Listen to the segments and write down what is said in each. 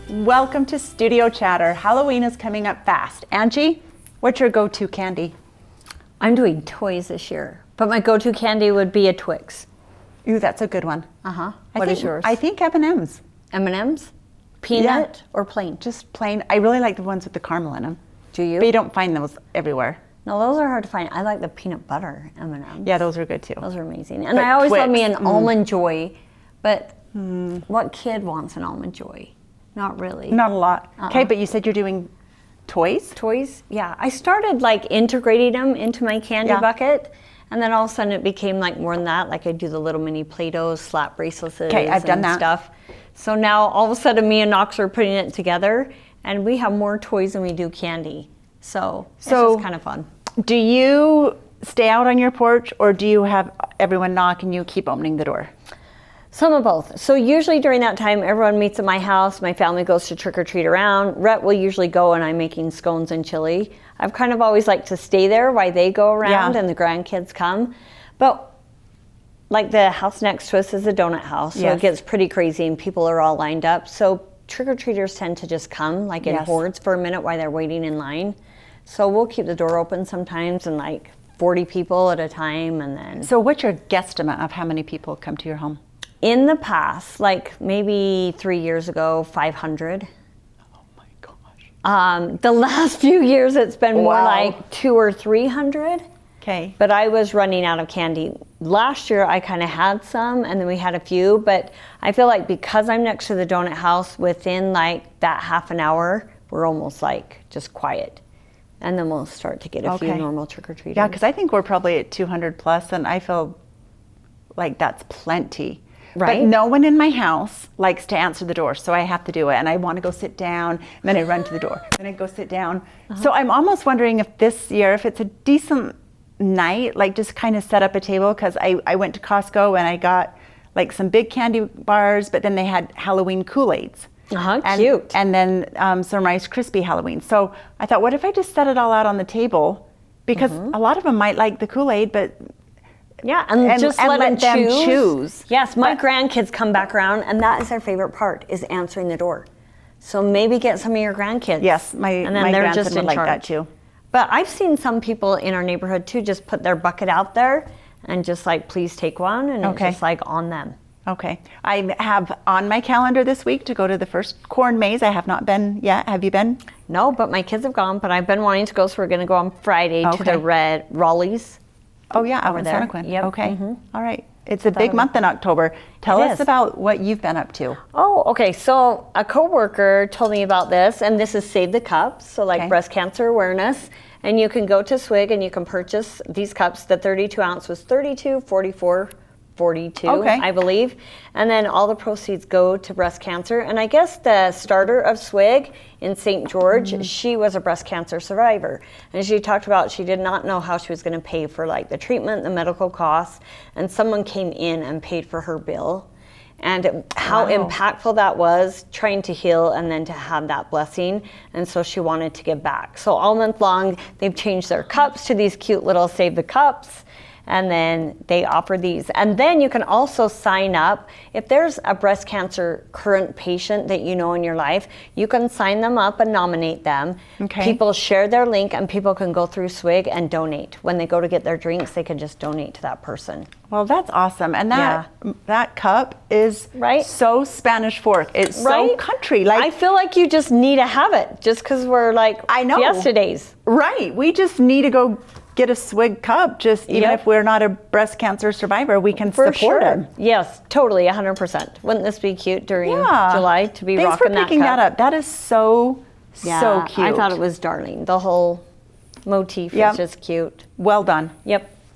Welcome to Studio Chatter. Halloween is coming up fast. Angie, what's your go-to candy? I'm doing toys this year, but my go-to candy would be a Twix. Ooh, that's a good one. What is yours? I think M&M's. M&M's? Peanut or plain? Just plain. I really like the ones with the caramel in them. Do you? But you don't find those everywhere. No, those are hard to find. I like the peanut butter M&M's. Yeah, those are good too. Those are amazing. And But I always love Twix, me an Almond Joy, but what kid wants an Almond Joy? Not really. Not a lot. Okay, but you said you're doing toys? Toys? Yeah. I started like integrating them into my candy bucket. And then all of a sudden it became like more than that. Like I do the little mini Play-Dohs, slap bracelets, I've done that stuff. So now all of a sudden me and Knox are putting it together and we have more toys than we do candy. So it's just kind of fun. Do you stay out on your porch or do you have everyone knock and you keep opening the door? Some of both. So usually during that time, everyone meets at my house. My family goes to trick or treat around. Rhett will usually go and I'm making scones and chili. I've kind of always liked to stay there while they go around and the grandkids come. But like the house next to us is a donut house. So it gets pretty crazy and people are all lined up. So trick or treaters tend to just come like in hordes for a minute while they're waiting in line. So we'll keep the door open sometimes and like 40 people at a time and then. So what's your guesstimate of how many people come to your home? In the past, like maybe 3 years ago, 500. Oh my gosh. The last few years, it's been more like 200 or 300. Okay. But I was running out of candy. Last year, I kind of had some, and then we had a few. But I feel like because I'm next to the donut house, within like that half an hour, we're almost like just quiet. And then we'll start to get a few normal trick-or-treaters. Yeah, because I think we're probably at 200 plus, and I feel like that's plenty. Right. But no one in my house likes to answer the door, so I have to do it. And I want to go sit down, and then I run to the door, then I go sit down. So I'm almost wondering if this year, if it's a decent night, like just kind of set up a table, because I went to Costco and I got like some big candy bars, but then they had Halloween Kool-Aids. Cute. And then some Rice Krispie Halloween. So I thought, what if I just set it all out on the table? Because a lot of them might like the Kool-Aid, but and just let them choose. Yes, my grandkids come back around, and that is their favorite part, is answering the door. So maybe get some of your grandkids. Yes, my grandson would like that too. But I've seen some people in our neighborhood too just put their bucket out there and just like, please take one, and it's just like on them. Okay. I have on my calendar this week to go to the first corn maze. I have not been yet. Have you been? No, but my kids have gone, but I've been wanting to go, so we're going to go on Friday to the Red Raleigh's. Oh yeah, out in Sonoquin. Yep. Okay. All right. It's a big month in October. Tell us about what you've been up to. Oh, okay. So a coworker told me about this, and this is Save the Cups, so like breast cancer awareness. And you can go to Swig and you can purchase these cups. The 32 ounce was $32, $44, $42, I believe. And then all the proceeds go to breast cancer. And I guess the starter of Swig in St. George, she was a breast cancer survivor. And she talked about she did not know how she was going to pay for like the treatment, the medical costs. And someone came in and paid for her bill. And how impactful that was, trying to heal and then to have that blessing. And so she wanted to give back. So all month long, they've changed their cups to these cute little Save the Cups. And then they offer these. And then you can also sign up. If there's a breast cancer current patient that you know in your life, you can sign them up and nominate them. People share their link and people can go through Swig and donate. When they go to get their drinks, they can just donate to that person. Well, that's awesome. And that cup is so Spanish Fork. It's so country. Like, I feel like you just need to have it just because we're like Fiesta days. Right. We just need to go get a Swig cup, just even if we're not a breast cancer survivor, we can support them. Yes, totally, 100%. Wouldn't this be cute during July to be rocking that cup? Thanks for picking that up. That is so cute. I thought it was darling. The whole motif is just cute. Well done.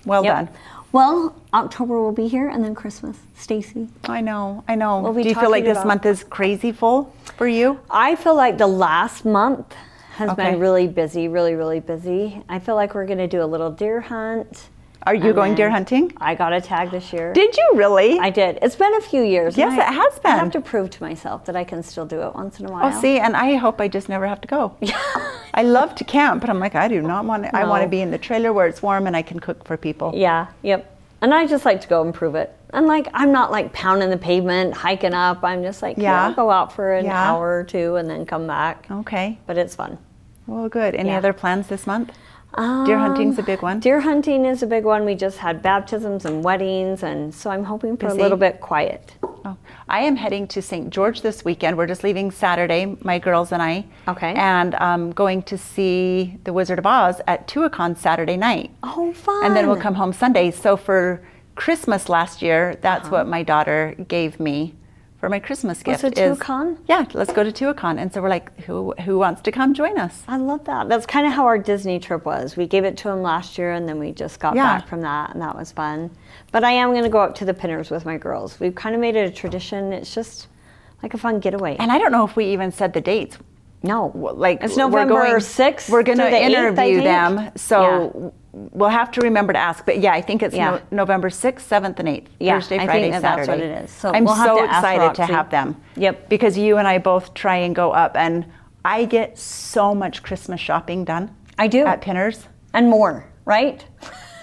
Well done. Well, October will be here, and then Christmas. Stacy. I know. Do you feel like this month is crazy full for you? I feel like the last month has been really busy, really busy. I feel like we're going to do a little deer hunt. Are you going deer hunting? I got a tag this year. Did you really? I did. It's been a few years. Yes, it has been. I have to prove to myself that I can still do it once in a while. Oh, see, and I hope I just never have to go. I love to camp, but I'm like, I do not want to. I want to be in the trailer where it's warm and I can cook for people. Yeah, And I just like to go and prove it. And like, I'm not like pounding the pavement, hiking up. I'm just like, Yeah. I'll go out for an Yeah. hour or two and then come back. Okay. But it's fun. Well, good. Any Yeah. other plans this month? Deer hunting's a big one. Deer hunting is a big one. We just had baptisms and weddings, and so I'm hoping for Busy. a little bit quiet. Oh, I am heading to St. George this weekend. We're just leaving Saturday, my girls and I. Okay. And going to see The Wizard of Oz at Tuacahn Saturday night. Oh, fun. And then we'll come home Sunday. So for Christmas last year, that's Uh-huh. what my daughter gave me for my Christmas gift. it is- Tuacahn? Yeah, let's go to Tuacahn. And so we're like, who wants to come join us? I love that. That's kind of how our Disney trip was. We gave it to him last year, and then we just got Yeah. back from that, and that was fun. But I am going to go up to the Pinners with my girls. We've kind of made it a tradition. It's just like a fun getaway. And I don't know if we even said the dates. No, Like it's we're November going- 6th. We're going through to the 8th, I interview think. them, so we'll have to remember to ask. But yeah, I think it's Yeah. November 6th, 7th, and 8th. Yeah, Thursday, I Friday, think that's Saturday. what it is. So I'm we'll have so to ask excited to Roxy. have them. Yep. Because you and I both try and go up, and I get so much Christmas shopping done. I do. At Pinners. And more, right?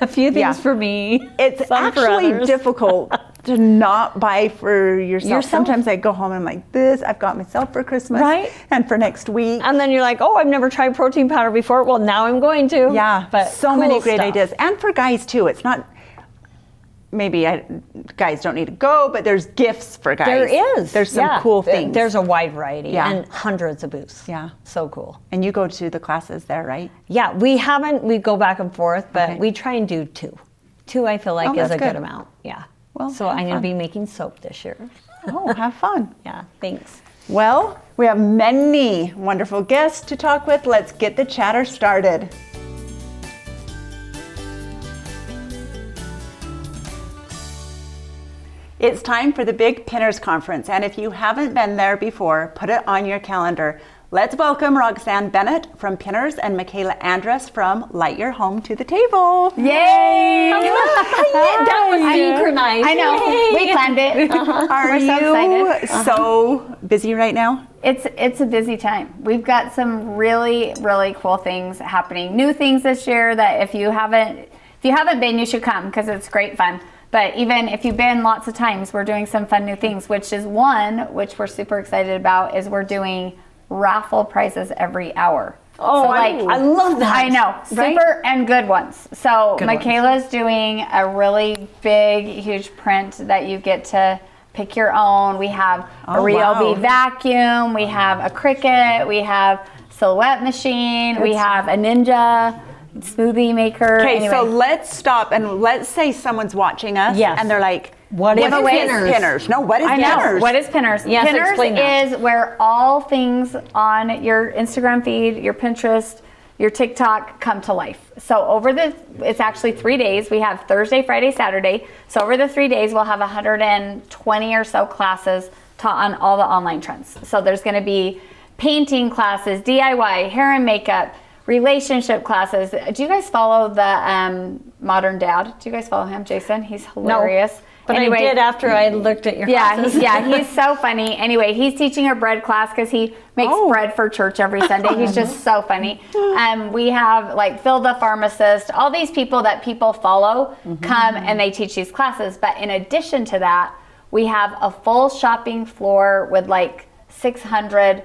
A few things Yeah. for me. It's some for actually others. difficult to not buy for yourself. Yourself? Sometimes I go home and I'm like, this I've got myself for Christmas. Right. And for next week. And then you're like, oh, I've never tried protein powder before. Well, now I'm going to. Yeah, But so cool many great stuff. ideas. And for guys too. It's not, guys don't need to go, but there's gifts for guys. There is. There's some yeah. cool things. There's a wide variety Yeah. and hundreds of booths. Yeah. So cool. And you go to the classes there, right? Yeah, we go back and forth, but Okay. we try and do two. Two, I feel like, Oh, is that's a good good. amount. Yeah. Well, so have I'm going to fun. be making soap this year. Oh, have fun. Yeah, thanks. Well, we have many wonderful guests to talk with. Let's get the chatter started. It's time for the Big Pinners Conference, and if you haven't been there before, put it on your calendar. Let's welcome Roxanne Bennett from Pinners and Michaela Andress from Light Your Home to the table. Yay! That was synchronized. I know. We planned it. Are We're so you excited. so busy right now? It's a busy time. We've got some really cool things happening. New things this year that if you haven't been, you should come because it's great fun. But even if you've been lots of times, we're doing some fun new things, which is one, which we're super excited about, is we're doing raffle prizes every hour. Oh, I love that. I know. Right? Super and good ones. So Good Michaela's doing a really big, huge print that you get to pick your own. We have a Oh, Ryobi wow. vacuum. We have a Cricut. We have silhouette machine. We have a Ninja smoothie maker. Okay, Anyway. so let's stop and let's say someone's watching us Yes. and they're like, What is Pinners? Pinners? No, what is I know. Pinners? What is Pinners? Yes, explain that. Pinners is where all things on your Instagram feed, your Pinterest, your TikTok come to life. So it's actually 3 days. We have Thursday, Friday, Saturday. So over the 3 days, we'll have 120 or so classes taught on all the online trends. So there's going to be painting classes, DIY, hair and makeup, relationship classes. Do you guys follow the Modern Dad? Do you guys follow him, Jason? He's hilarious. But I did after I looked at your classes. He's so funny. Anyway, he's teaching a bread class because he makes bread for church every Sunday. He's just so funny. We have like Phil the pharmacist, all these people that people follow come and they teach these classes. But in addition to that, we have a full shopping floor with like 600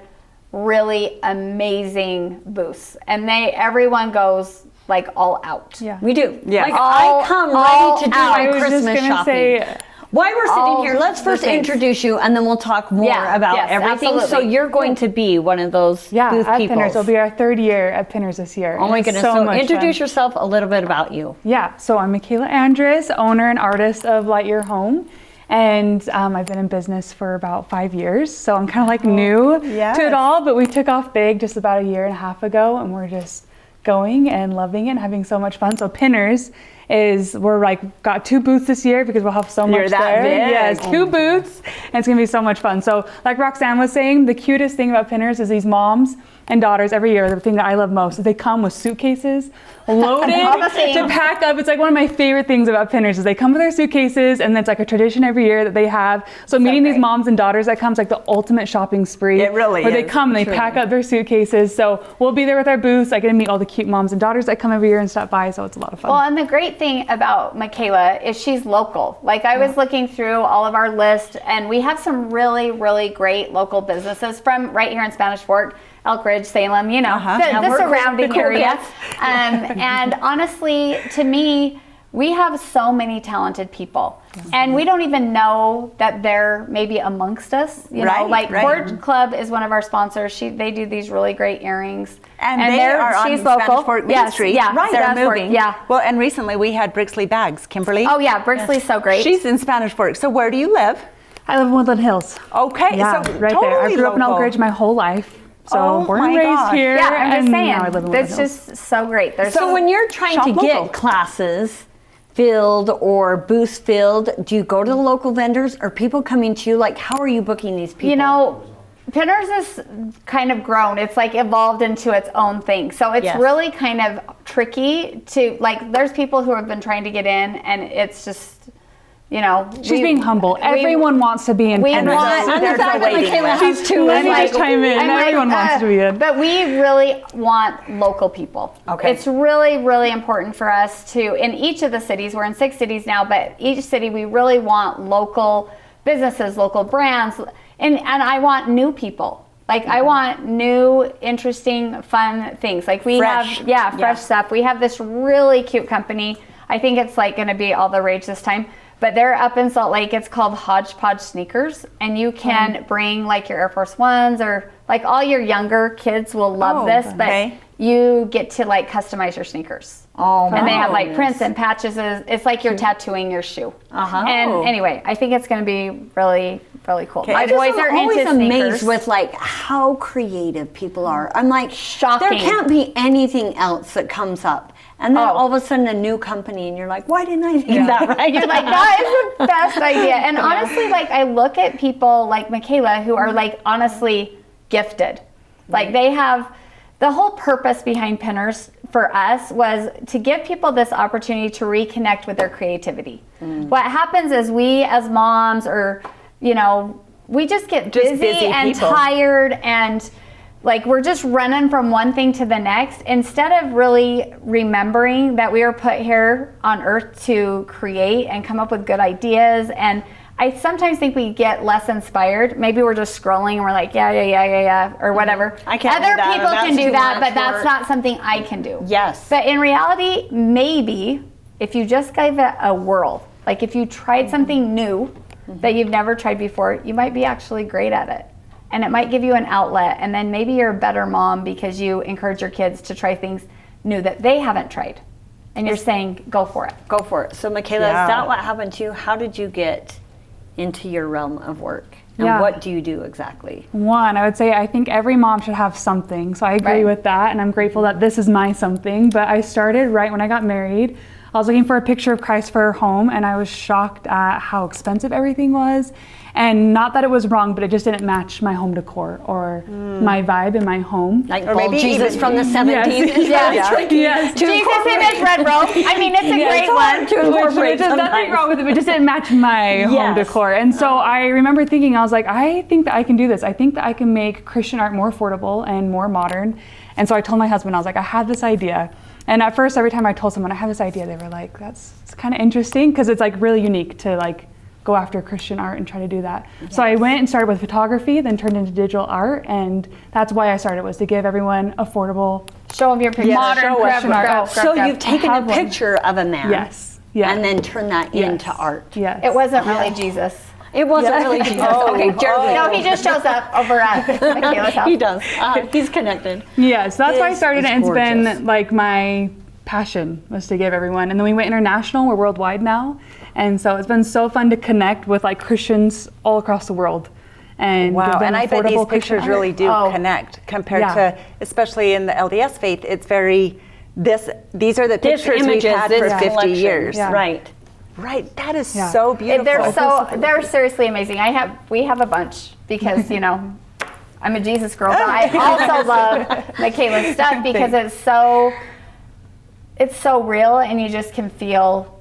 really amazing booths. And everyone goes like all out. Yeah. We do. Yeah. Like All- I come all ready to do out. my I was just Christmas gonna shopping. say, While we're sitting all here, let's the first things. introduce you and then we'll talk more Yeah, about yes, everything. So absolutely. you're going to be one of those Yeah, booth at people. Pinners. It'll be our third year at Pinners this year. Oh my It's goodness. So So much introduce fun. yourself a little bit about you. Yeah, so I'm Michaela Andress, owner and artist of Light Your Home. And I've been in business for about 5 years. So I'm kind of like new yes. to it all, but we took off big just about a year and a half ago and we're just going and loving it and having so much fun. So Pinners we're like got 2 booths this year because we'll have so You're much that there. big. Yes, 2 booths, and it's gonna be so much fun. So like Roxanne was saying, the cutest thing about Pinners is these moms and daughters every year. The thing that I love most is they come with suitcases loaded All the things. to pack up. It's like one of my favorite things about Pinners is they come with their suitcases, and it's like a tradition every year that they have. So meeting these great. moms and daughters, that comes like the ultimate shopping spree. It really where they is. come and they Truly. pack up their suitcases. So we'll be there with our booths. I get to meet all the cute moms and daughters that come every year and stop by. So it's a lot of fun. Well, and the great great thing about Michaela is she's local. Like I was looking through all of our list, and we have some really, really great local businesses from right here in Spanish Fork, Elk Ridge, Salem, you know, the surrounding area. And honestly, to me, we have so many talented people, and we don't even know that they're maybe amongst us. You know, like Cord Club is one of our sponsors. They do these really great earrings, and they are on Spanish Fork Main Street. Yeah, right. They're moving. Yeah. Well, and recently we had Brixley Bags, Kimberly. Oh yeah, Brixley's so great. She's in Spanish Fork. So where do you live? I live in Woodland Hills. Okay, Yeah, so right totally there. I grew up in local. Elk Ridge my whole life. So born and my raised gosh. here. Yeah, I'm just and now I live in saying, Woodland it's Hills. just so great. There's So when you're trying to Shop get local. classes filled or booths filled, do you go to the local vendors? Or people coming to you? Like, how are you booking these people? You know, Pinners is kind of grown. It's like evolved into its own thing. So it's really kind of tricky to, like, there's people who have been trying to get in, and it's just, you know. She's being humble. Everyone wants to be in We Pinners. want, and the fact that Michaela has two. Let me like- just chime in. I'm like, Everyone wants to be in. But we really want local people. Okay. It's really, really important for us to, in each of the cities, we're in 6 cities now, but each city we really want local businesses, local brands, and I want new people. Like I want new, interesting, fun things. Like we Fresh. have, fresh stuff. We have this really cute company. I think it's like going to be all the rage this time. But they're up in Salt Lake. It's called Hodgepodge Sneakers, and you can bring like your Air Force Ones, or like all your younger kids will love this. But you get to like customize your sneakers. Oh, and they have like nice. prints and patches. It's like you're tattooing your shoe. And anyway, I think it's going to be really, really cool. My boys are always into amazed sneakers. with like how creative people are. I'm like, Shocking. there can't be anything else that comes up. And then all of a sudden a new company, and you're like, why didn't I think that right? You're like, that is the best idea. And honestly, like I look at people like Michaela who are like honestly gifted. Like they have, the whole purpose behind Pinners for us was to give people this opportunity to reconnect with their creativity. What happens is we as moms, or, you know, we just get busy and people. tired, and like we're just running from one thing to the next, instead of really remembering that we were put here on earth to create and come up with good ideas. And I sometimes think we get less inspired. Maybe we're just scrolling and we're like, yeah, or whatever. I can't do Other that, or people that's can do too that, much but that's work. not something I can do. Yes. But in reality, maybe if you just gave it a whirl, like if you tried something new that you've never tried before, you might be actually great at it. And it might give you an outlet, and then maybe you're a better mom because you encourage your kids to try things new that they haven't tried. And you're saying, go for it. Go for it. So Michaela, is that what happened to you? How did you get into your realm of work? And what do you do exactly? One, I would say I think every mom should have something. So I agree with that, and I'm grateful that this is my something. But I started right when I got married. I was looking for a picture of Christ for her home, and I was shocked at how expensive everything was. And not that it was wrong, but it just didn't match my home decor or my vibe in my home. Like Or bald maybe Jesus even- from the 70s. Yes. Jesus image red robe. I mean, it's a great one. Which is nothing wrong with it, but it just didn't match my home decor. And so I remember thinking, I was like, I think that I can do this. I think that I can make Christian art more affordable and more modern. And so I told my husband, I was like, I had this idea. And at first, every time I told someone I have this idea, they were like, it's kind of interesting, because it's like really unique to like go after Christian art and try to do that. So I went and started with photography, then turned into digital art, and that's why I started, was to give everyone affordable. Show them your picture. Modern Christian art. So you've taken a have one. picture of a man. Yes. Yeah. And then turned that into art. Yes. It wasn't really Jesus. It wasn't really Jesus. Okay, Jeremy. No, he just shows up over at Michaela's house. He does. He's connected. Yeah, so that's why I This started is it. It's gorgeous. been like my passion, was to give everyone. And then we went international. We're worldwide now. And so it's been so fun to connect with like Christians all across the world. And give Wow, them and I bet affordable these pictures Christian really art. do connect compared to, especially in the LDS faith, it's very, these are the pictures we've had for 50 years. Yeah. Right. Right, that is so beautiful. They're seriously amazing. We have a bunch because, you know, I'm a Jesus girl, but I also love Michaela's stuff because it's so real, and you just can feel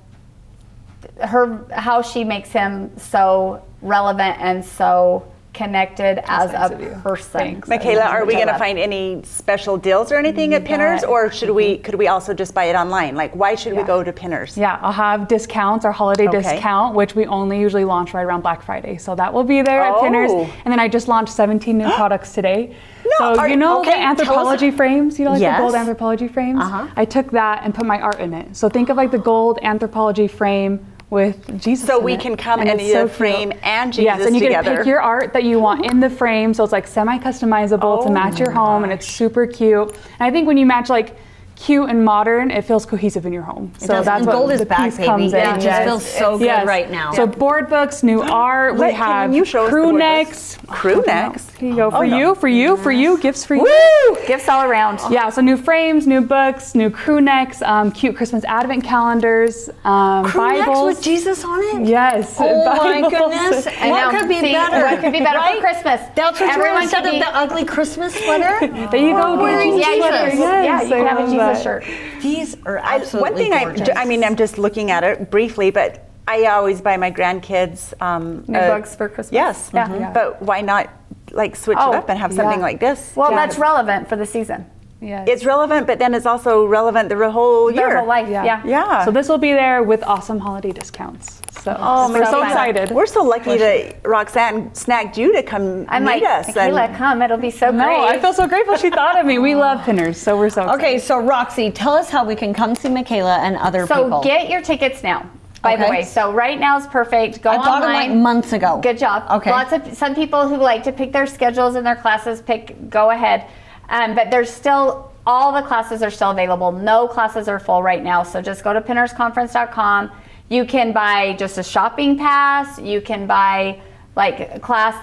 how she makes him so relevant and so connected as nice a of you. person. Thanks. Michaela, are we Which I going to love. find any special deals or anything at Pinners, or could we also just buy it online? Like, why should we go to Pinners? Yeah, I'll have discounts, our holiday Okay. discount, which we only usually launch right around Black Friday. So that will be there at Pinners. Oh. And then I just launched 17 new products today. No, So are- you know okay, the tell us- anthropology frames? You know, like Yes. the gold anthropology frames? Uh-huh. I took that and put my art in it. So think of like the gold anthropology frame with Jesus So in we it. can come and it's either so cute. frame and Yes, Jesus and you together. can pick your art that you want in the frame, so it's like semi-customizable to match your home, and it's super cute. And I think when you match like cute and modern, it feels cohesive in your home. It does, and what gold is the back, piece baby. comes in. It just Yes. feels so good Yes. right now. So board books, new art. We Can have you show us the crew board necks. Crew necks. Here you go for Oh, no. you, for you, for you. Gifts for you. Woo! Gifts all around. Yeah, so new frames, new books, new crew necks, cute Christmas advent calendars, Crew necks Bibles. with Jesus on it? Yes. Oh my Bibles. goodness. I What know. could be See, better? What could be better Right? for Christmas? That's what Everyone you instead could of be- the ugly Christmas sweater. There you go. wearing get you Jesus. sweater. yeah, Yes, you can I have a love Jesus that. shirt. These are absolutely One thing gorgeous. I mean, I'm just looking at it briefly, but I always buy my grandkids New books for Christmas. Yes, Yeah. Mhm. but why not like switch Oh, it up and have something yeah. like this? Well, Yeah. that's relevant for the season. Yes. It's relevant, but then it's also relevant the whole year. Their whole life. Yeah. Yeah. Yeah. So this will be there with awesome holiday discounts. So Oh, we're so fun. excited. We're so lucky that Roxanne snagged you to come I'm meet like, us. Michaela, come. It'll be so No, great. I feel so grateful she thought of me. We love Pinners, so we're so excited. Okay, so Roxy, tell us how we can come see Michaela and other So people. get your tickets now. By the Okay. way, so right now is perfect. Go I bought them online. like months ago. Good job. Okay. Some people who like to pick their schedules and their classes, go ahead. But there's still, all the classes are still available. No classes are full right now. So just go to pinnersconference.com. You can buy just a shopping pass. You can buy like a class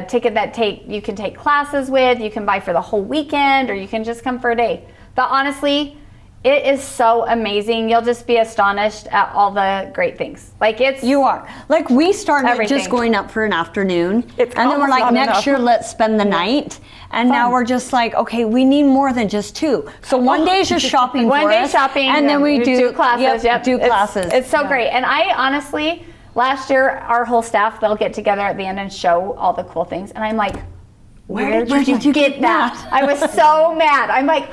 ticket that you can take classes with. You can buy for the whole weekend, or you can just come for a day. But honestly, it is so amazing. You'll just be astonished at all the great things. Like You are. Like we started Everything. just going up for an afternoon. It's and then we're almost like, not next enough. year let's spend the night. And now we're just like, okay, we need more than just two. So one day is just shopping One for day us, shopping, and then we do classes. Yep, do classes. It's so great. And I honestly, last year, our whole staff, they'll get together at the end and show all the cool things. And I'm like, where did you get that? I was so mad. I'm like,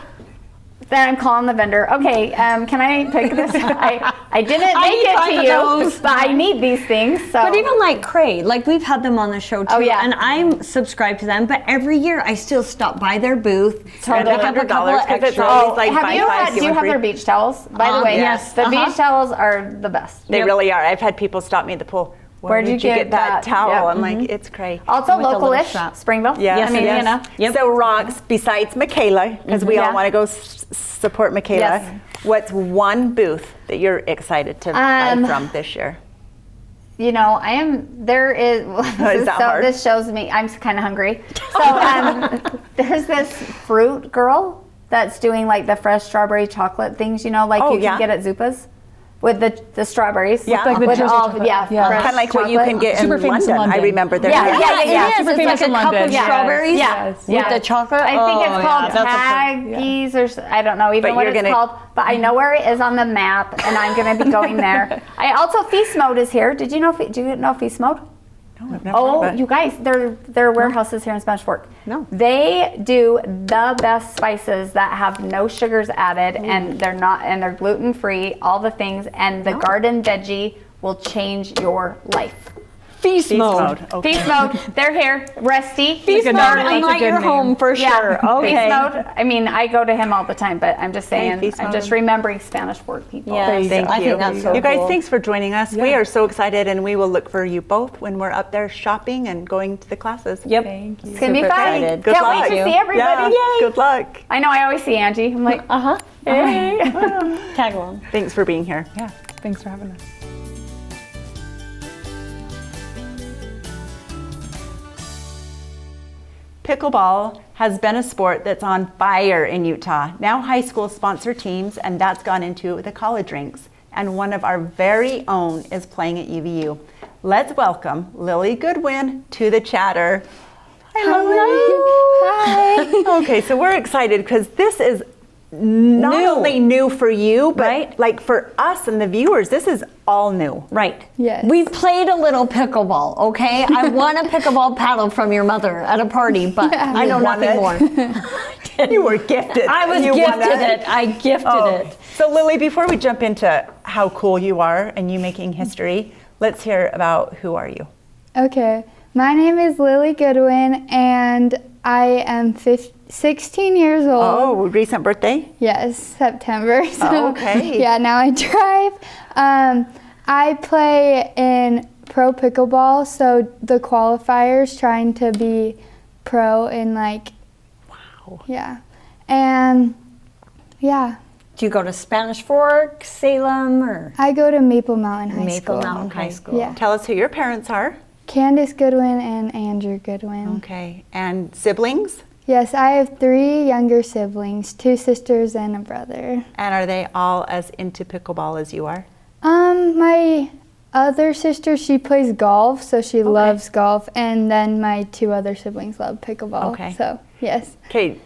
then I'm calling the vendor. Okay, can I pick this? I didn't I make need it 5 to of you, those. but I need these things. So. But even like Cray, like we've had them on the show too, Oh, yeah. and I'm subscribed to them. But every year I still stop by their booth Spend and pick up a couple of $100 'cause it's extras. always like have buy you five, had? give Do you one have free. their beach towels? By the way, Yes. the beach towels are the best. They really are. I've had people stop me at the pool. Where'd you get that that? towel? Yep. I'm like, it's great. Also With the little local-ish, strap. Springville. Yes, I mean, yes. you know. Yep. So, Rox, besides Michaela, because we all Yeah. want to go support Michaela, Yes. what's one booth that you're excited to buy from this year? You know, there is, Is that hard? this shows me, I'm kind of hungry. So there's this fruit girl that's doing like the fresh strawberry chocolate things, you know, like Oh, you yeah. can get at Zupa's with the strawberries. Yeah. Like the with drizzle all, chocolate. yeah, Yeah. fresh Kind of like what you chocolate. can get Super in famous in London. I London. remember their Yeah, Yeah, yeah, yeah. it is. Super It's famous like in a cup London. of Yes. strawberries Yes. with the chocolate. I think it's Oh, called yeah, that's a- Taggies or I don't know even But what you're it's gonna- called, but I know where it is on the map, and I'm going to be going there. I also Feast Mode is here. Did you know? Do you know Feast Mode? No, I've never Oh, heard of it. you guys, their warehouses here in Spanish Fork. No. They do the best spices that have no sugars added, and they're gluten free. All the things, and the garden veggie will change your life. Feast mode. Okay. Feast Mode, they're here. Resty. Feast Good mode, name. and That's a like good your name. home for sure. Okay. Feast Mode. I mean, I go to him all the time, but I'm just saying, Feast I'm Mode. just remembering Spanish Fork people. Yes, Thank I you. think that's so You guys, cool. thanks for joining us. We are so excited, and we will look for you both when we're up there shopping and going to the classes. Yep. Thank you. It's gonna be Super fun. excited. Good Can't luck. wait to You. see everybody. Yeah. Good luck. I know. I always see Angie. I'm like, hey. Tag along. Thanks for being here. Yeah, thanks for having us. Pickleball has been a sport that's on fire in Utah. Now high schools sponsor teams, and that's gone into the college ranks. And one of our very own is playing at UVU. Let's welcome Lily Goodwin to the chatter. Hi, Lily. Hi. Okay, so we're excited because this is not New. only new for you, but Right. like for us and the viewers, this is all new. Right. Yes. We played a little pickleball, okay? I won a pickleball paddle from your mother at a party, but I know You won nothing it. more. You were gifted. I was You won gifted it. I gifted it. So Lily, before we jump into how cool you are and you making history, let's hear about who are you? Okay, my name is Lily Goodwin, and I am 16 years old. Oh, recent birthday? Yes, September. So, Oh, okay. Yeah, now I drive. I play in pro pickleball, so the qualifiers trying to be pro in like. Wow. Yeah, and yeah, Do you go to Spanish Fork, Salem, or I go to Maple Mountain High Maple School. Mountain High School? Yeah. Tell us who your parents are. Candace Goodwin and Andrew Goodwin. Okay. And siblings? Yes, I have 3 younger siblings, 2 sisters and a brother. And are they all as into pickleball as you are? My other sister, she plays golf, so she loves golf, and then my 2 other siblings love pickleball. Okay. So, yes. Okay.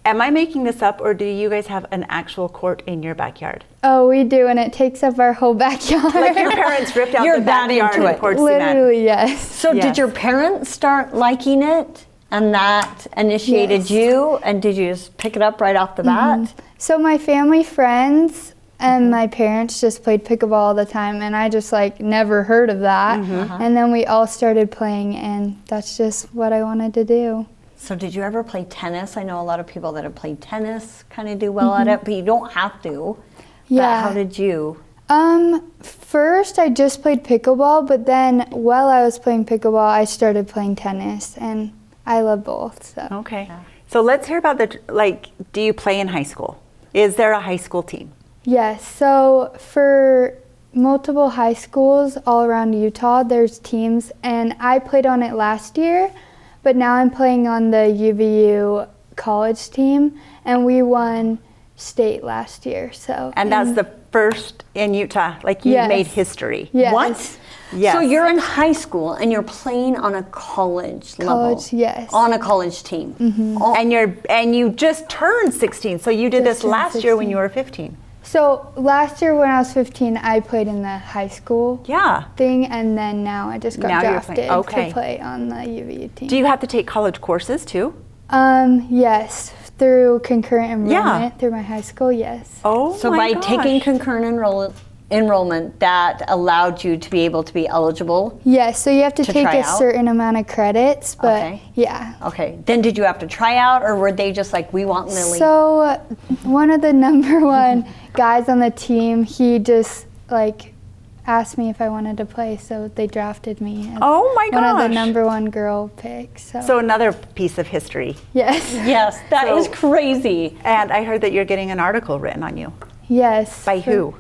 Am I making this up, or do you guys have an actual court in your backyard? Oh, we do, and it takes up our whole backyard. Like your parents ripped out You're the that backyard into and it. poured cement. Literally, yes. So Yes. did your parents start liking it, and that initiated Yes. you, and did you just pick it up right off the bat? So my family, friends, and my parents just played pickleball all the time, and I just like never heard of that. And then we all started playing, and that's just what I wanted to do. So did you ever play tennis? I know a lot of people that have played tennis kind of do well at it, but you don't have to. But Yeah. how did you? First I just played pickleball, but then while I was playing pickleball, I started playing tennis, and I love both. So Okay. So let's hear about do you play in high school? Is there a high school team? yes, so for multiple high schools all around Utah, there's teams, and I played on it last year, but now I'm playing on the UVU college team, and we won state last year. So And that's the first in Utah. Like you Yes. made history. Yes. What? Yes. So you're in high school and you're playing on a college level. College, yes. On a college team. Oh, And you just turned 16. So you did Just this turned last year when 16. you were 15. So last year when I was 15, I played in the high school Yeah. thing, and then now I just got Now you're drafted playing- okay. to play on the UVU team. Do you have to take college courses too? Yes, through concurrent enrollment Yeah. through my high school, yes. Oh, so my by gosh. taking concurrent enrollment, that allowed you to be able to be eligible. Yes, so you have to To take try a out? certain amount of credits, but Okay. yeah. Okay. Then did you have to try out, or were they just like, we want Lily? So one of the number one guys on the team, he just like asked me if I wanted to play, so they drafted me as Oh my one of the gosh. number one girl picks. So another piece of history. yes, Yes, that is So- crazy. And I heard that you're getting an article written on you. yes. By who?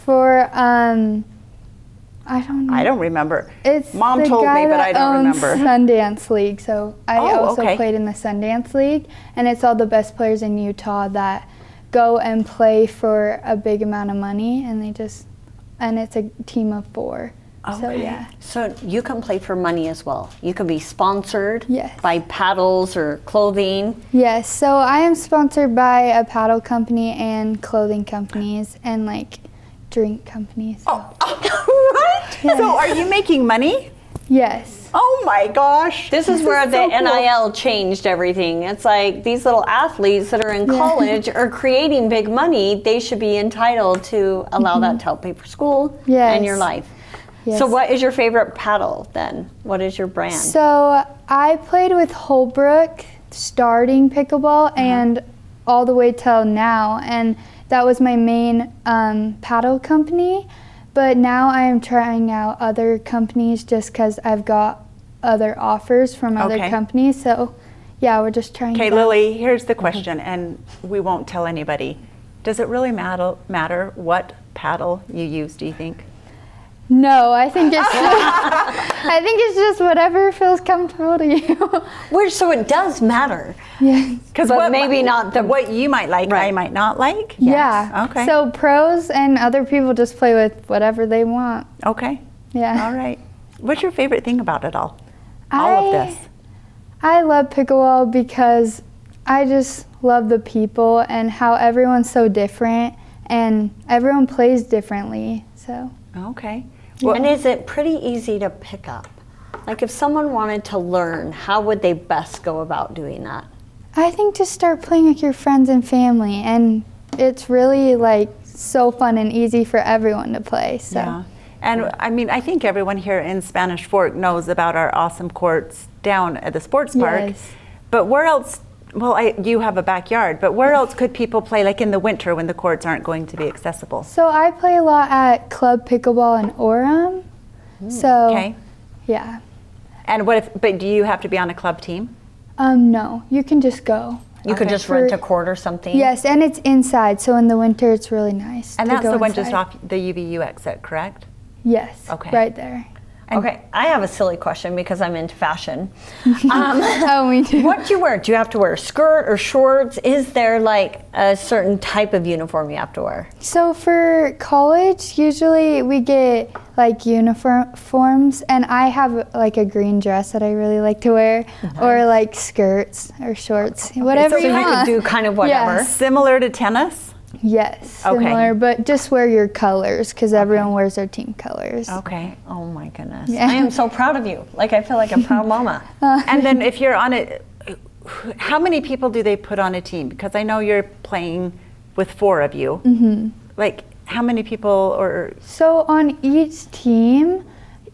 For I don't know. I don't remember. It's Mom the told guy me, but I that don't owns remember. Sundance League. So I Oh, also okay. played in the Sundance League, and it's all the best players in Utah that go and play for a big amount of money, and it's a team of 4. So Okay. yeah. So you can play for money as well. You can be sponsored Yes. by paddles or clothing. Yes. So I am sponsored by a paddle company and clothing companies and like drink companies. So. What? So are you making money? Yes. Oh my gosh. This is where the so cool. NIL changed everything. It's like these little athletes that are in college are creating big money. They should be entitled to allow that to help pay for school and your Yes. life. Yes. So what is your favorite paddle then? What is your brand? So I played with Holbrook starting pickleball and all the way till now, and that was my main paddle company. But now I am trying out other companies just because I've got other offers from other Okay. companies. So yeah, we're just trying. Okay, it out. Lily, here's the question, and we won't tell anybody. Does it really matter what paddle you use, do you think? No, I think it's I think it's just whatever feels comfortable to you. So it does matter. Yeah. But maybe not the- what you might like, I Right. might not like. Yeah. Okay. So pros and other people just play with whatever they want. Okay. Yeah. All right. What's your favorite thing about it all? All of this. I love pickleball because I just love the people and how everyone's so different and everyone plays differently. So Okay. And is it pretty easy to pick up? Like if someone wanted to learn, how would they best go about doing that? I think to start playing with your friends and family, and it's really like so fun and easy for everyone to play. So Yeah. And I mean, I think everyone here in Spanish Fork knows about our awesome courts down at the sports park. Yes. But where else? Well, you have a backyard, but where else could people play, like in the winter when the courts aren't going to be accessible? So I play a lot at Club Pickleball in Orem. So Okay. yeah. And what if? But do you have to be on a club team? No, you can just go. You could just rent a court or something? Yes, and it's inside, so in the winter it's really nice. And to that's go the one just inside. off the UVU exit, correct? Yes. Okay. Right there. Okay, I have a silly question because I'm into fashion. Oh, me too. What do you wear? Do you have to wear a skirt or shorts? Is there like a certain type of uniform you have to wear? So for college, usually we get like uniforms, and I have like a green dress that I really like to wear, or like skirts or shorts, whatever So you you want. could do kind of whatever. Yes. Similar to tennis? Yes, Okay. similar, but just wear your colors because everyone wears their team colors. Okay. Oh my goodness. Yeah. I am so proud of you. Like I feel like a proud mama. And then if you're on it, how many people do they put on a team? Because I know you're playing with 4 of you. Mm-hmm. Like how many people or? So on each team,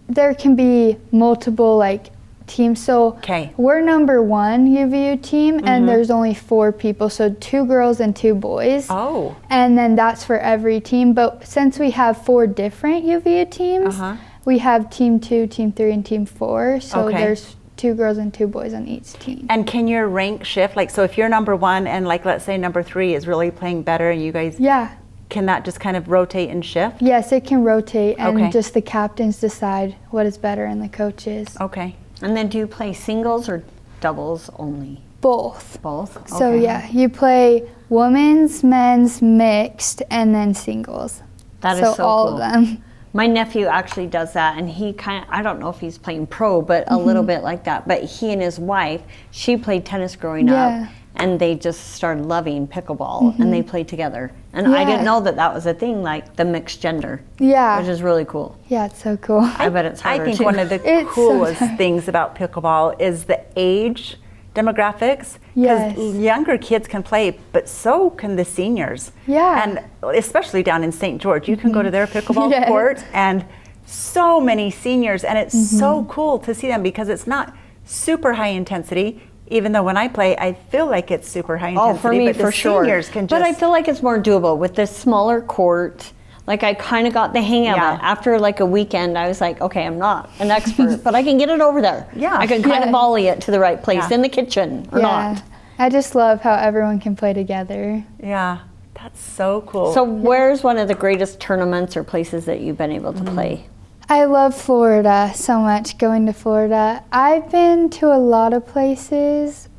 there can be multiple like teams. So Okay. we're number 1 UVU team, and there's only 4 people. So 2 girls and 2 boys. Oh. And then that's for every team. But since we have 4 different UVU teams, Uh-huh. we have team 2, team 3, and team 4. So Okay. there's 2 girls and 2 boys on each team. And can your rank shift? Like, so if you're number 1 and like, let's say number 3 is really playing better and you guys, Yeah. can that just kind of rotate and shift? Yes, it can rotate, and Okay. just the captains decide what is better, and the coaches. Okay. And then do you play singles or doubles only? Both. Both? So Okay. yeah, you play women's, men's, mixed, and then singles. That is so all cool. of them. My nephew actually does that, and he kind of, I don't know if he's playing pro, but a little bit like that. But he and his wife, she played tennis growing Yeah. up, and they just started loving pickleball, and they played together. And I Yeah. didn't know that that was a thing, like the mixed gender, Yeah. which is really cool. Yeah, it's so cool. I bet it's I harder think too. one of the It's so coolest nice. things about pickleball is the age demographics. Yes. Younger kids can play, but so can the seniors. Yeah. And especially down in St. George, you can go to their pickleball Yes. court and so many seniors, and it's Mm-hmm. so cool to see them because it's not super high intensity. Even though when I play, I feel like it's super high intensity. Oh, for me, but the for sure. seniors can just. But I feel like it's more doable with this smaller court. Like I kind of got the hang of Yeah. it. After like a weekend, I was like, okay, I'm not an expert, but I can get it over there. Yeah. I can kind Yeah. of volley it to the right place Yeah. in the kitchen or Yeah. not. I just love how everyone can play together. Yeah, that's so cool. So where's one of the greatest tournaments or places that you've been able to play? I love Florida so much, going to Florida. I've been to a lot of places.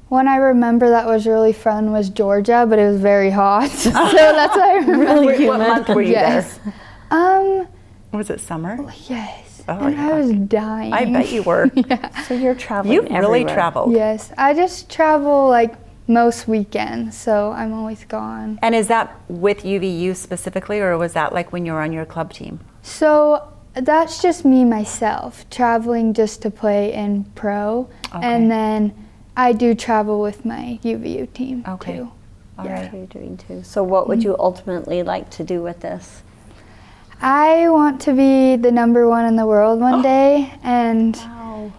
One I remember that was really fun was Georgia, but it was very hot. So that's why I remember. what month were you Yes. there? Was it summer? Yes. Oh, and yeah. I was dying. I bet you were. So you're traveling You've really everywhere. traveled. Yes. I just travel like most weekends, so I'm always gone. And is that with UVU specifically, or was that like when you were on your club team? So that's just me myself, traveling just to play in pro. Okay. And then I do travel with my UVU team Okay. too. All Yeah. right. You're doing too. So what would you ultimately like to do with this? I want to be the number 1 in the world one day, and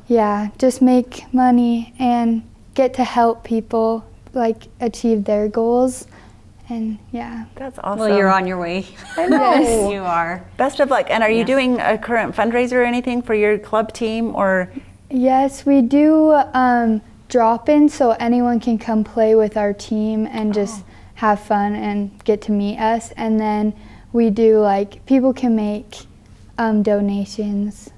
yeah, just make money and get to help people like achieve their goals. And yeah. That's awesome. Well, you're on your way. I know. You are. Best of luck. And are you Yes. doing a current fundraiser or anything for your club team, or? Yes, we do drop-in, so anyone can come play with our team and just have fun and get to meet us. And then we do like people can make donations.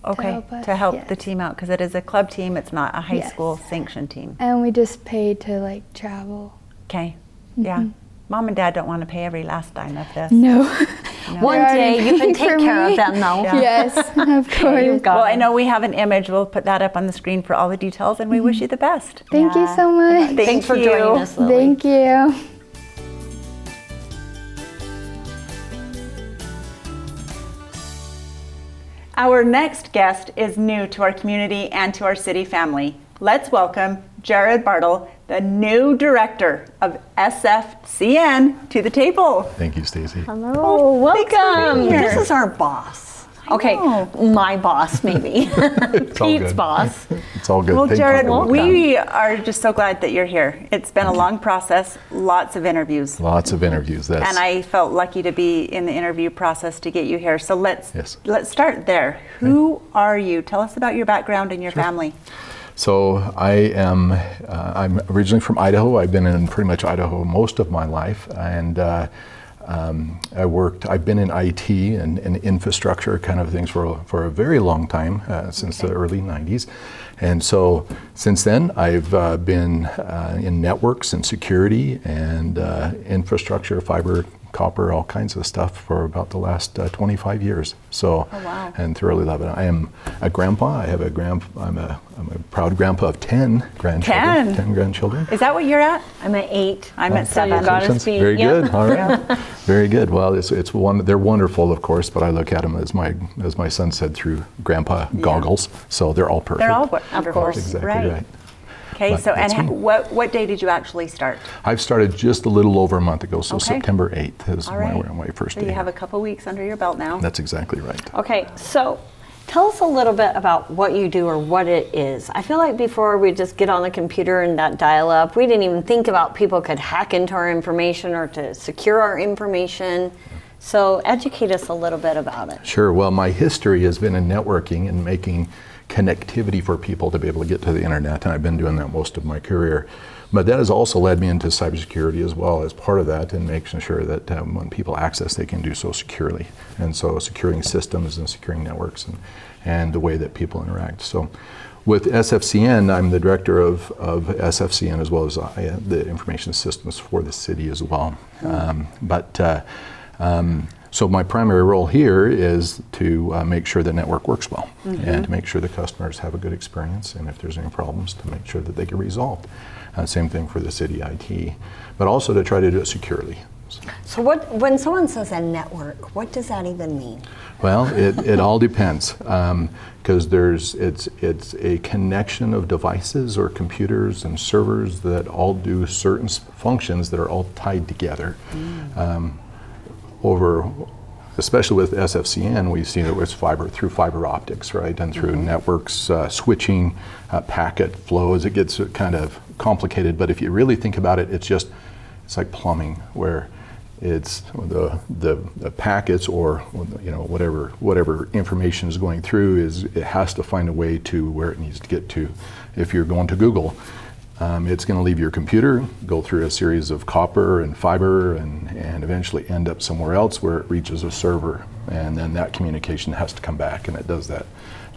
Okay, help us, to help yes. the team out, because it is a club team. It's not a high Yes. school sanctioned team. And we just pay to like travel. Okay. Yeah. Mom and Dad don't want to pay every last dime of this. No. One day you can take For care of me. them, though. Yes, of course. got Well, it. I know we have an image. We'll put that up on the screen for all the details, and we wish you the best. Thank you so much. Thanks for joining us, Lily. Thank you. Our next guest is new to our community and to our city family. Let's welcome Jared Bartle, the new director of SFCN, to the table. Thank you, Stacy. Hello, thanks for welcome. being here. This is our boss. Okay, know. my boss, maybe. all Pete's good. boss. It's all good. Well, Thank Jared, you. we are just so glad that you're here. It's been a long process, lots of interviews. Lots of interviews. That's And I felt lucky to be in the interview process to get you here. So let's start there. Who are you? Tell us about your background and your family. So I am. I'm originally from Idaho. I've been in pretty much Idaho most of my life, and I've been in IT and infrastructure kind of things for a very long time, since the early 90s. And so since then, I've been in networks and security and infrastructure, fiber, copper, all kinds of stuff for about the last 25 years. So, wow. and thoroughly love it. I am a grandpa. I'm a proud grandpa of 10 grandchildren. 10 grandchildren. Is that what you're at? I'm at 8. I'm at So you 7. got us beat. Very Yep. good. All right. Very good. Well, they're wonderful, of course, but I look at them as my son said, through grandpa goggles. So they're all perfect. They're all wonderful. course. Exactly right. Okay, But so that's me. what day did you actually start? I've started just a little over a month ago, so Okay. September 8th is All right. my first So day. you have a couple weeks under your belt now. That's exactly right. Okay, so tell us a little bit about what you do or what it is. I feel like before we just get on the computer and that dial up, we didn't even think about people could hack into our information or to secure our information. So educate us a little bit about it. Sure. Well, my history has been in networking and making connectivity for people to be able to get to the internet, and I've been doing that most of my career. But that has also led me into cybersecurity as well as part of that, and making sure that when people access, they can do so securely. And so securing systems and securing networks and the way that people interact. So with SFCN, I'm the director of SFCN as well as the information systems for the city as well. So my primary role here is to make sure the network works well, and to make sure the customers have a good experience, and if there's any problems, to make sure that they get resolved. Same thing for the city IT, but also to try to do it securely. So when someone says a network, what does that even mean? Well, it all depends, because it's a connection of devices or computers and servers that all do certain functions that are all tied together. Especially with SFCN, we see that it's through fiber optics, right, and through networks, switching, packet flows. It gets kind of complicated, but if you really think about it, it's like plumbing, where it's the packets or whatever information is going through it has to find a way to where it needs to get to. If you're going to Google, it's going to leave your computer, go through a series of copper and fiber, and eventually end up somewhere else where it reaches a server, and then that communication has to come back, and it does that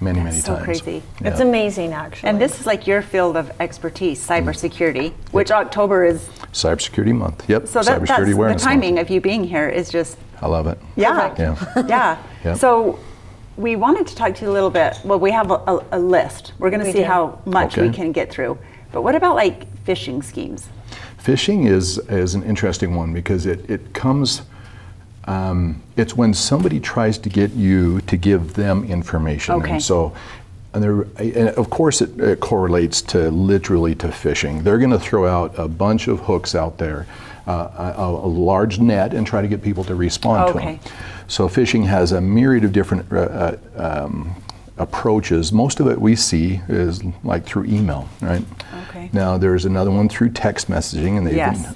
many times. So crazy. Yeah. It's amazing, actually. And this is like your field of expertise, cybersecurity, which October is. Cybersecurity Month. Yep. So Cybersecurity that's the Awareness timing Month. of you being here is just. I love it. Yeah. Yeah. Yeah. Yep. So we wanted to talk to you a little bit. Well, we have a list. We're going to We see do. how much we Okay. can get through. But what about like phishing schemes? Phishing is an interesting one because it comes. It's when somebody tries to get you to give them information, Okay. and so. And of course, it correlates literally to phishing. They're going to throw out a bunch of hooks out there, a large net, and try to get people to respond to Okay. them. So phishing has a myriad of different approaches. Most of it we see is like through email, right? Okay. Now there's another one through text messaging, and Yes.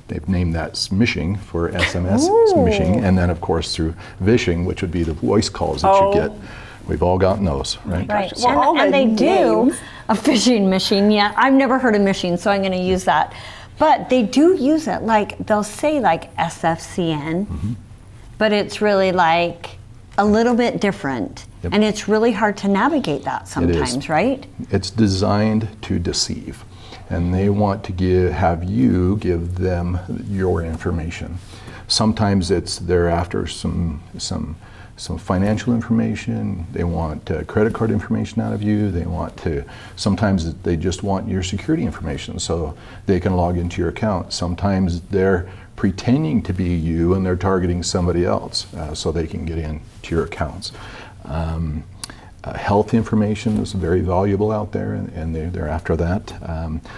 they've named that smishing for SMS smishing, and then of course through vishing, which would be the voice calls that Oh. you get. We've all gotten those, right? Right. Well, all and the they do names. a phishing machine. Yeah, I've never heard of machine, so I'm going to use that. But they do use it. Like they'll say like SFCN, but it's really like a little bit different, Yep. and it's really hard to navigate that sometimes, right? It's designed to deceive, and they want to have you give them your information. Sometimes they're after some financial information. They want credit card information out of you. Sometimes they just want your security information so they can log into your account. Sometimes they're pretending to be you and they're targeting somebody else so they can get into your accounts. Health information is very valuable out there, and they're after that.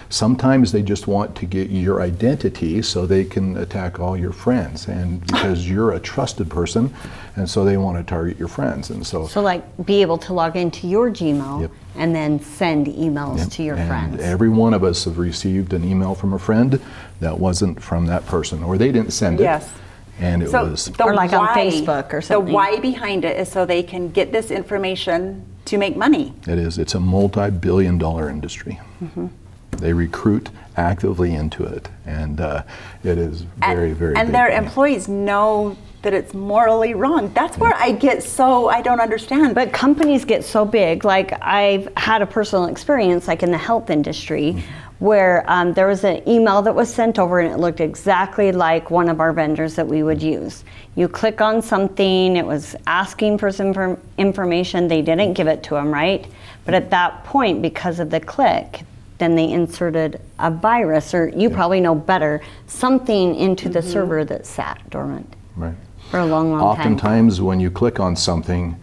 Sometimes they just want to get your identity so they can attack all your friends, and because you're a trusted person, and so they want to target your friends. And so like be able to log into your Gmail Yep. and then send emails Yep. to your and friends. every one of us have received an email from a friend that wasn't from that person, or they didn't send it. Yes. And it was the Or like on Facebook or something. The why behind it is so they can get this information to make money. It's a multi-billion-dollar industry. Mm-hmm. They recruit actively into it, and it is very, very And big. their employees know that it's morally wrong. That's where I don't understand. But companies get so big. Like I've had a personal experience, like in the health industry, where there was an email that was sent over and it looked exactly like one of our vendors that we would use. You click on something, it was asking for some information, they didn't give it to them, right? But at that point, because of the click, then they inserted a virus, or you probably know better, something into the server that sat dormant Right. for a long, long time. Oftentimes, when you click on something,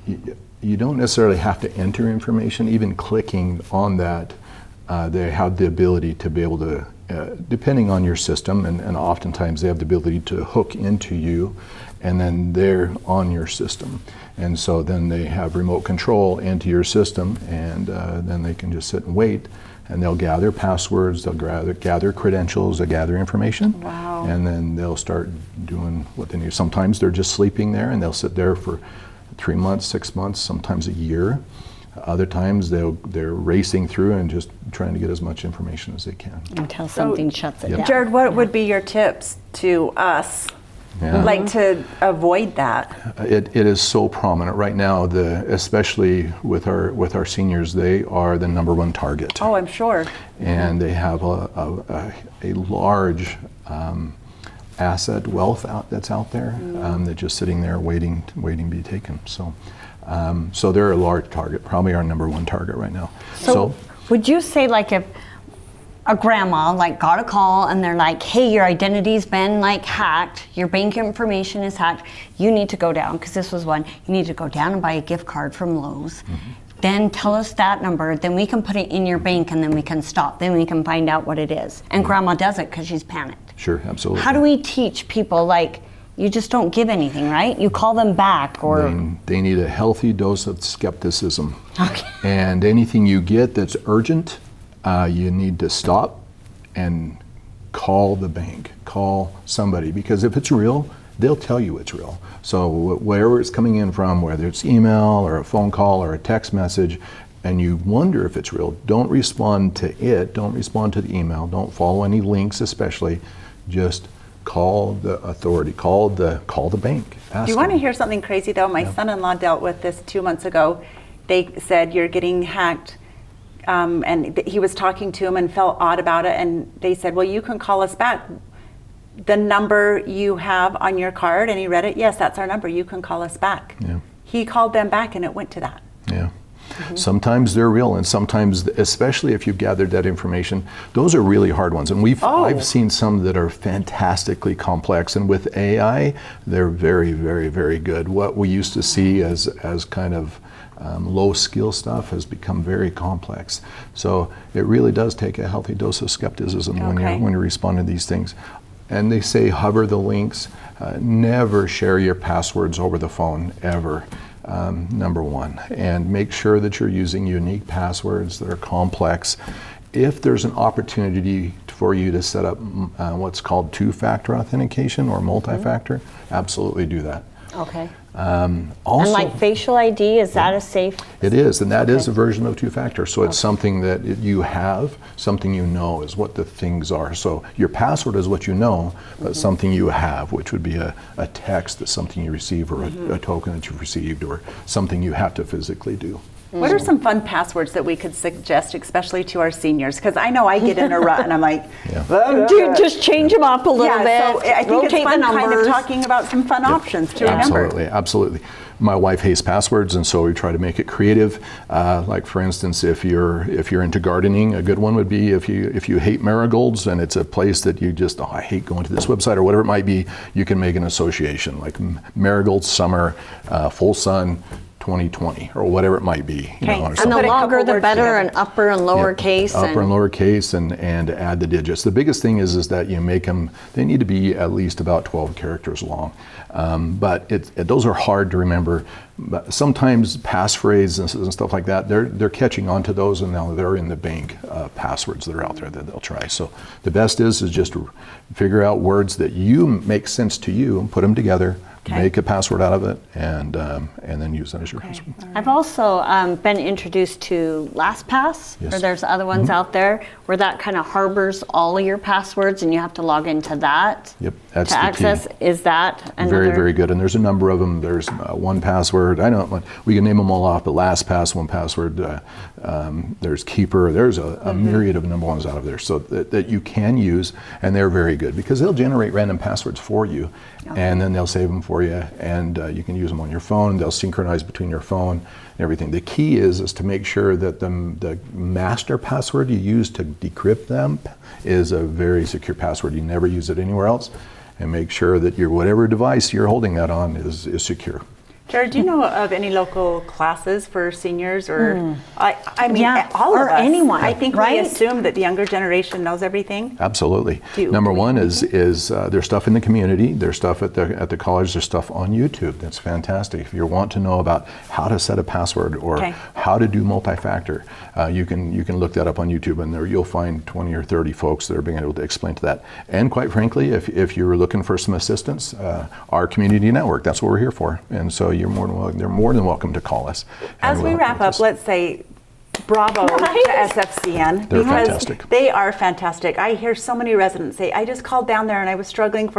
you don't necessarily have to enter information. Even clicking on that, they have the ability to be able to, depending on your system, and oftentimes they have the ability to hook into you, and then they're on your system. And so then they have remote control into your system, and then they can just sit and wait, and they'll gather passwords, they'll gather credentials, they'll gather information. Wow. And then they'll start doing what they need. Sometimes they're just sleeping there, and they'll sit there for 3 months, 6 months, sometimes a year. Other times they're racing through and just trying to get as much information as they can. Until something shuts it Yep. down. Jared, what would be your tips to us, Yeah. like to avoid that? It is so prominent right now. Especially with our seniors, they are the #1 target, Oh, I'm sure. and they have a large asset wealth that's out there that's just sitting there waiting to be taken. So they're a large target, probably our #1 target right now. So would you say, like, if a grandma like got a call and they're like, hey, your identity's been like hacked, your bank information is hacked, you need to go down, because this was one, you need to go down and buy a gift card from Lowe's. Then tell us that number, then we can put it in your bank, and then we can stop, then we can find out what it is. And grandma does it because she's panicked. Sure, absolutely. How do we teach people, like, you just don't give anything, right? You call them back, or They need a healthy dose of skepticism. Okay. And anything you get that's urgent, you need to stop and call the bank, call somebody, because if it's real, they'll tell you it's real. So wherever it's coming in from, whether it's email or a phone call or a text message, and you wonder if it's real, don't respond to it, don't respond to the email, don't follow any links especially, just call the authority, call the bank. Ask Do you want to them. hear something crazy though? My son-in-law dealt with this 2 months ago. They said you're getting hacked, and he was talking to him and felt odd about it. And they said, well, you can call us back. The number you have on your card, and he read it. Yes, that's our number. You can call us back. Yeah. He called them back, and it went to that. Yeah. Sometimes they're real, and sometimes, especially if you've gathered that information, those are really hard ones. And I've seen some that are fantastically complex, and with AI, they're very, very, very good. What we used to see as kind of low skill stuff has become very complex. So it really does take a healthy dose of skepticism when you're responding to these things. And they say hover the links. Never share your passwords over the phone, ever. #1, and make sure that you're using unique passwords that are complex. If there's an opportunity for you to set up what's called two-factor authentication or multi-factor, absolutely do that. okay. Also, And like facial ID, is that a safe? it is, and that is a version of two-factor. So it's something that you have, something you know is what the things are. So your password is what you know, but something you have, which would be a text, that's something you receive, or a token that you've received, or something you have to physically do. What are some fun passwords that we could suggest, especially to our seniors? Because I know I get in a rut and I'm like, Dude, just change them up a little bit. So I think rotate it's fun the kind of numbers. talking about some fun options to remember. Absolutely. My wife hates passwords, and so we try to make it creative. Like for instance, if you're into gardening, a good one would be if you hate marigolds and it's a place that you just I hate going to this website or whatever it might be, you can make an association like marigolds summer, full sun. 2020 or whatever it might be. Okay. Or And And the something. longer the words better, together. and upper and lower case. Upper and lower case, and add the digits. The biggest thing is that you make them, they need to be at least about 12 characters long. But those are hard to remember. But sometimes passphrases and stuff like that, they're catching on to those, and now they're in the bank passwords that are out there that they'll try. So the best is just to figure out words that you make sense to you and put them together. Okay. Make a password out of it, and then use that as your password. I've also been introduced to LastPass, Yes. or there's other ones out there where that kind of harbors all of your passwords, and you have to log into that Yep, that's to the key. access. Is that another? Very, very good. And there's a number of them. There's 1Password. I know we can name them all off, but LastPass, 1Password, there's Keeper. There's a myriad of number ones out of there so that you can use, and they're very good because they'll generate random passwords for you, and then they'll save them for you, and you can use them on your phone. They'll synchronize between your phone and everything. The key is to make sure that the master password you use to decrypt them is a very secure password. You never use it anywhere else. And make sure that your whatever device you're holding that on is secure. Jared, do you know of any local classes for seniors or I mean Yeah, all or of us? anyone, I think we right? assume that the younger generation knows everything. Absolutely. Do Number we- one is there's stuff in the community. There's stuff at the college. There's stuff on YouTube. That's fantastic. If you want to know about how to set a password or Okay. how to do multi-factor, you can look that up on YouTube, and there you'll find 20 or 30 folks that are being able to explain to that. And quite frankly, if you're looking for some assistance, our community network, that's what we're here for. And so they're more than welcome to call us. As and we we'll wrap help up, us. let's say bravo Right? to SFCN They're because fantastic. they are fantastic. I hear so many residents say, I just called down there and I was struggling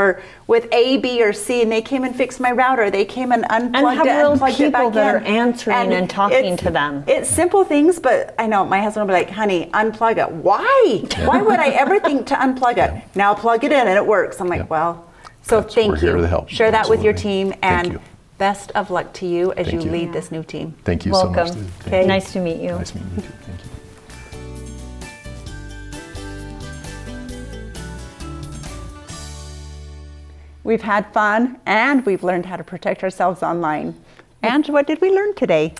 with A, B, or C, and they came and fixed my router. They came and unplugged have it, real unplugged it people back that in. are answering and talking it's- to them. It's simple things, but I know my husband will be like, honey, unplug it. Why? Why would I ever think to unplug it? Now plug it in and it works. I'm like, Yeah. well, so That's- thank we're you. here to help. Share that with your Absolutely. team, Thank and you. best of luck to you as Thank you you. lead this new team. Thank you so much. Welcome. Steve. Thank Okay. you. Nice to meet you. Nice meeting you too. Thank you. We've had fun and we've learned how to protect ourselves online. And what did we learn today?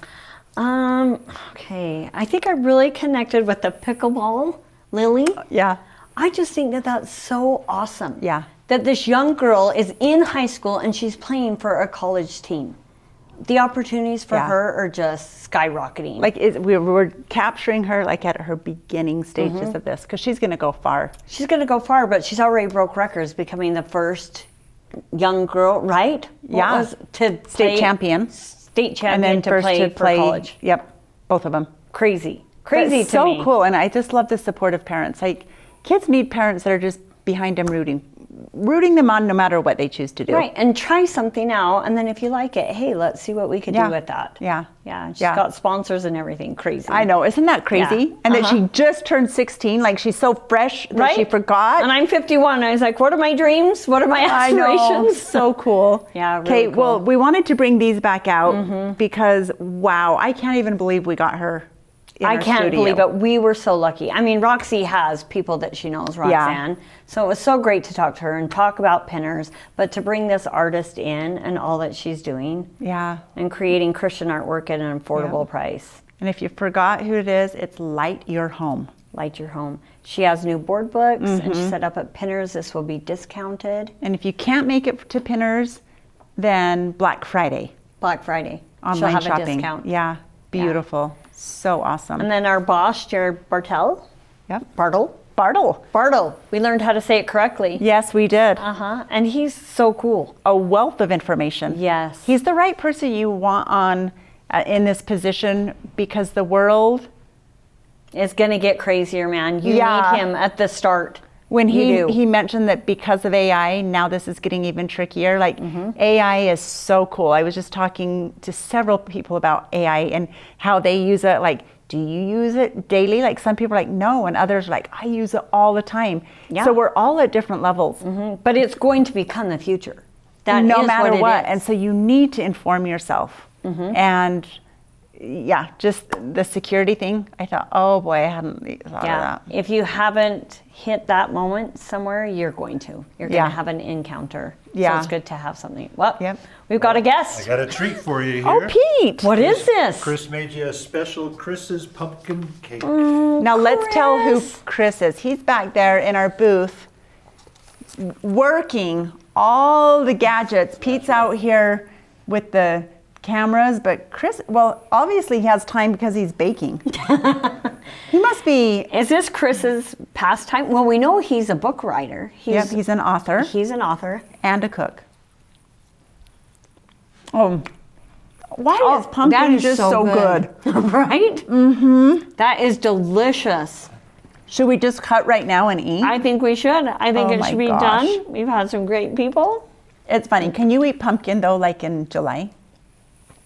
Okay. I think I really connected with the pickleball, Lily. Yeah. I just think that that's so awesome. Yeah. That this young girl is in high school and she's playing for a college team. The opportunities for Yeah. her are just skyrocketing. Like we're capturing her like at her beginning stages of this because she's going to go far. she's going to go far, but she's already broke records, becoming the first young girl, right? What Yeah. was to State play- champion. State champion to first play to for play. college. Yep, both of them. Crazy to so me. cool, and I just love the support of parents. Like kids need parents that are just behind them, rooting them on no matter what they choose to do. Right, and try something out, and then if you like it, hey, let's see what we could Yeah. do with that. Yeah. Yeah, and she's Yeah. got sponsors and everything. Crazy. I know, isn't that crazy? Yeah. And that she just turned 16, like she's so fresh that Right? she forgot. And I'm 51. I was like, what are my dreams? What are my I aspirations? know, so cool. Yeah, really Okay, cool. well, we wanted to bring these back out because, wow, I can't even believe we got her in I our can't studio. believe it. We were so lucky. I mean, Roxy has people that she knows, Roxanne. So it was so great to talk to her and talk about pinners, but to bring this artist in and all that she's doing Yeah. and creating Christian artwork at an affordable price. And if you forgot who it is, it's Light Your Home. Light your home. She has new board books and she set up at Pinners. This will be discounted. And if you can't make it to Pinners, then Black Friday, Black Friday. online She'll have shopping. a discount. Yeah, beautiful. So awesome. And then our boss, Jared Bartel. Yep. Bartle. Bartle. We learned how to say it correctly. Yes, we did. And he's so cool. A wealth of information. Yes. He's the right person you want on in this position because the world. It's going to get crazier, man. You Yeah. need him at the start. when You do. he mentioned that because of AI, now this is getting even trickier. Like AI is so cool. I was just talking to several people about AI and how they use it. Like, do you use it daily? Like some people are like, no, and others are like, I use it all the time. Yeah. So we're all at different levels. But it's going to become the future. That no is matter what. what. It is. And so you need to inform yourself. And yeah, just the security thing. I thought, oh boy, I hadn't thought of that. If you haven't hit that moment somewhere, you're going to. You're going Yeah. to have an encounter. Yeah. So it's good to have something. Well, Yep. we've got a I guest. got a treat for you here. Oh, Pete. What is this? Chris made you a special Chris's pumpkin cake. Now let's tell who Chris is. He's back there in our booth working all the gadgets. Pete's out here with the cameras, but Chris, well, obviously he has time because he's baking. He must be, Is this Chris's pastime? Well, we know he's a book writer. he's an author He's an author. and a cook. Oh, why is that pumpkin is just so good? right? Mm-hmm. That is delicious. Should we just cut right now and eat? I think we should. I think Oh it my should be gosh. done. We've had some great people. It's funny. Can you eat pumpkin though, like in July?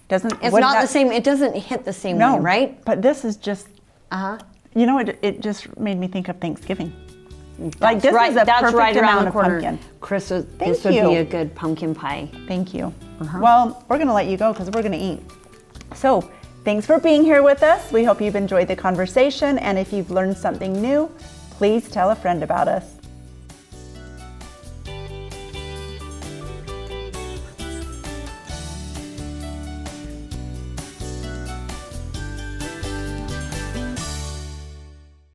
Doesn't It's wouldn't not that- the same. It doesn't hit the same No, way, right? But this is just, Uh-huh. you know, it just made me think of Thanksgiving. Like this right, is a that's perfect right around amount the of corner. pumpkin. Chris, this Thank would be you. a good pumpkin pie. Thank you. Well, we're going to let you go because we're going to eat. So thanks for being here with us. We hope you've enjoyed the conversation. And if you've learned something new, please tell a friend about us.